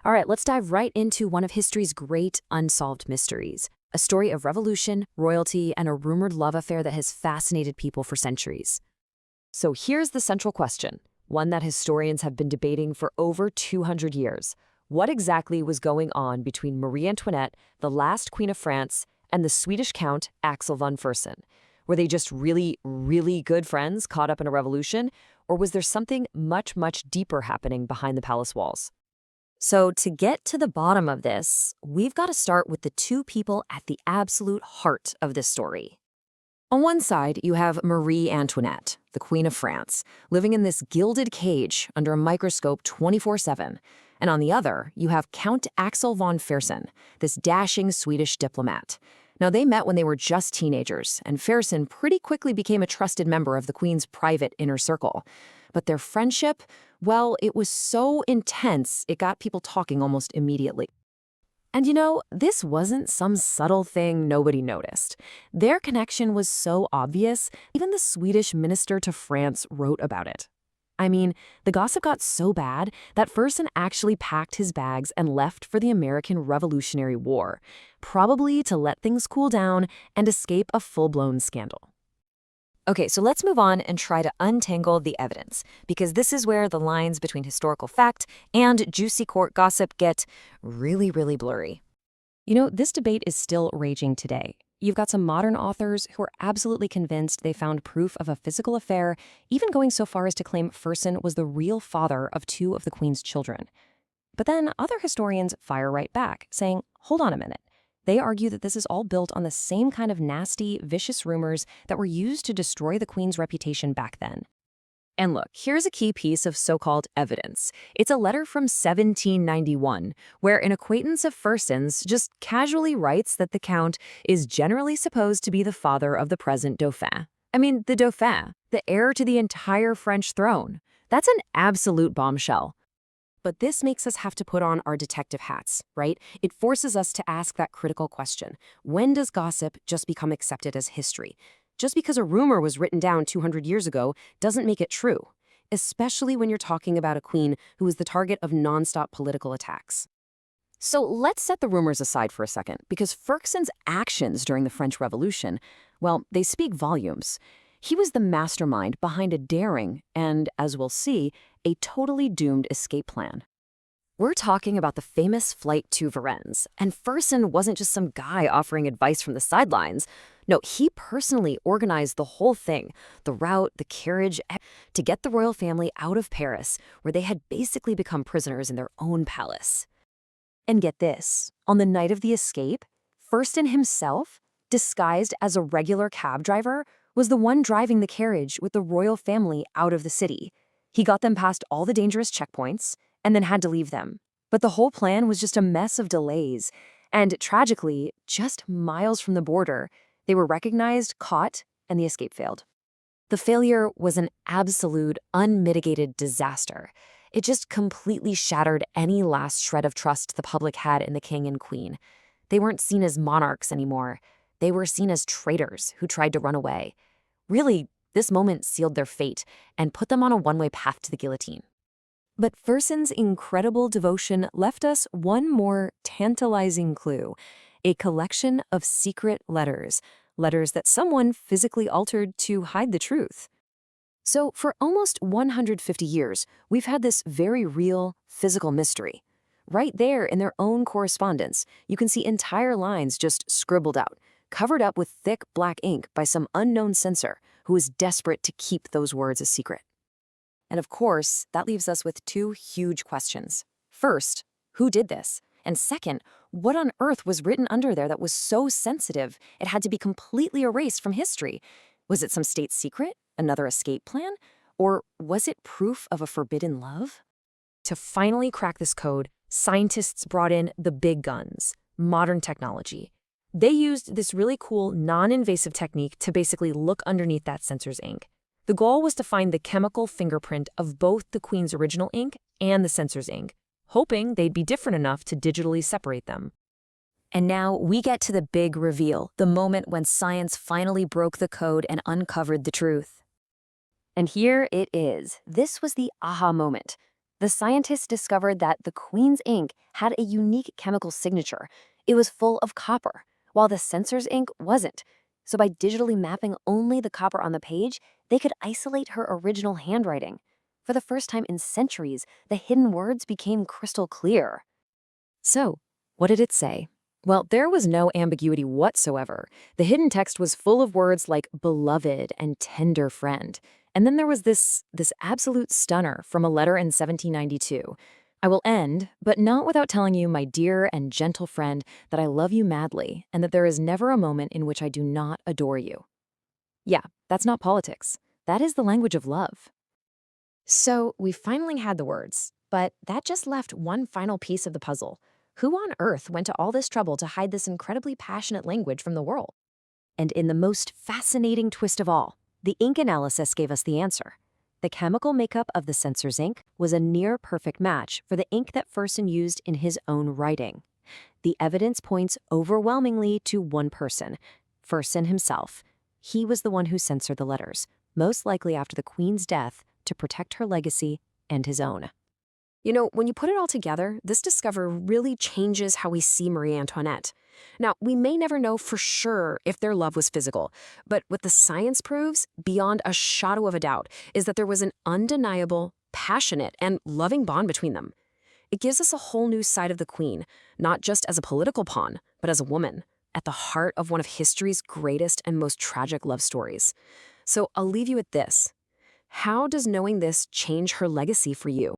All right, let's dive right into one of history's great unsolved mysteries, a story of revolution, royalty, and a rumored love affair that has fascinated people for centuries. So here's the central question, one that historians have been debating for over 200 years. What exactly was going on between Marie Antoinette, the last Queen of France, and the Swedish Count Axel von Fersen? Were they just really, really good friends caught up in a revolution? Or was there something much, much deeper happening behind the palace walls? So to get to the bottom of this, we've got to start with the two people at the absolute heart of this story. On one side, you have Marie Antoinette, the Queen of France, living in this gilded cage under a microscope 24/7. And on the other, you have Count Axel von Fersen, this dashing Swedish diplomat. Now, they met when they were just teenagers, and Fersen pretty quickly became a trusted member of the Queen's private inner circle. But their friendship, well, it was so intense, it got people talking almost immediately. And this wasn't some subtle thing nobody noticed. Their connection was so obvious, even the Swedish minister to France wrote about it. I mean, the gossip got so bad that Fersen actually packed his bags and left for the American Revolutionary War, probably to let things cool down and escape a full-blown scandal. Okay, so let's move on and try to untangle the evidence, because this is where the lines between historical fact and juicy court gossip get really, really blurry. This debate is still raging today. You've got some modern authors who are absolutely convinced they found proof of a physical affair, even going so far as to claim Fersen was the real father of two of the Queen's children. But then other historians fire right back, saying, hold on a minute. They argue that this is all built on the same kind of nasty, vicious rumors that were used to destroy the Queen's reputation back then. And look, here's a key piece of so-called evidence. It's a letter from 1791, where an acquaintance of Fersen's just casually writes that the Count is generally supposed to be the father of the present Dauphin. I mean, the Dauphin, the heir to the entire French throne. That's an absolute bombshell. But this makes us have to put on our detective hats, right? It forces us to ask that critical question. When does gossip just become accepted as history? Just because a rumor was written down 200 years ago doesn't make it true, especially when you're talking about a queen who was the target of nonstop political attacks. So let's set the rumors aside for a second, because Fersen's actions during the French Revolution, well, they speak volumes. He was the mastermind behind a daring and, as we'll see, a totally doomed escape plan. We're talking about the famous flight to Varennes, and Fersen wasn't just some guy offering advice from the sidelines. No, he personally organized the whole thing, the route, the carriage, to get the royal family out of Paris, where they had basically become prisoners in their own palace. And get this, on the night of the escape, Fersen himself, disguised as a regular cab driver, was the one driving the carriage with the royal family out of the city. He got them past all the dangerous checkpoints and then had to leave them. But the whole plan was just a mess of delays. And tragically, just miles from the border, they were recognized, caught, and the escape failed. The failure was an absolute, unmitigated disaster. It just completely shattered any last shred of trust the public had in the king and queen. They weren't seen as monarchs anymore. They were seen as traitors who tried to run away. Really, this moment sealed their fate and put them on a one-way path to the guillotine. But Fersen's incredible devotion left us one more tantalizing clue, a collection of secret letters that someone physically altered to hide the truth. So for almost 150 years, we've had this very real, physical mystery. Right there in their own correspondence, you can see entire lines just scribbled out, covered up with thick black ink by some unknown censor who is desperate to keep those words a secret. And of course, that leaves us with two huge questions. First, who did this? And second, what on earth was written under there that was so sensitive it had to be completely erased from history? Was it some state secret? Another escape plan? Or was it proof of a forbidden love? To finally crack this code, scientists brought in the big guns, modern technology. They used this really cool non-invasive technique to basically look underneath that censor's ink. The goal was to find the chemical fingerprint of both the Queen's original ink and the censor's ink, hoping they'd be different enough to digitally separate them. And now we get to the big reveal, the moment when science finally broke the code and uncovered the truth. And here it is. This was the aha moment. The scientists discovered that the queen's ink had a unique chemical signature. It was full of copper, while the censor's ink wasn't. So by digitally mapping only the copper on the page, they could isolate her original handwriting. For the first time in centuries, the hidden words became crystal clear. So, what did it say? Well, there was no ambiguity whatsoever. The hidden text was full of words like beloved and tender friend. And then there was this absolute stunner from a letter in 1792. I will end, but not without telling you, my dear and gentle friend, that I love you madly and that there is never a moment in which I do not adore you. Yeah, that's not politics. That is the language of love. So we finally had the words, but that just left one final piece of the puzzle. Who on earth went to all this trouble to hide this incredibly passionate language from the world? And in the most fascinating twist of all, the ink analysis gave us the answer. The chemical makeup of the censor's ink was a near-perfect match for the ink that Fersen used in his own writing. The evidence points overwhelmingly to one person, Fersen himself. He was the one who censored the letters, most likely after the queen's death, to protect her legacy and his own. You know, when you put it all together, this discovery really changes how we see Marie Antoinette. Now, we may never know for sure if their love was physical, but what the science proves, beyond a shadow of a doubt, is that there was an undeniable, passionate, and loving bond between them. It gives us a whole new side of the queen, not just as a political pawn, but as a woman, at the heart of one of history's greatest and most tragic love stories. So I'll leave you with this. How does knowing this change her legacy for you?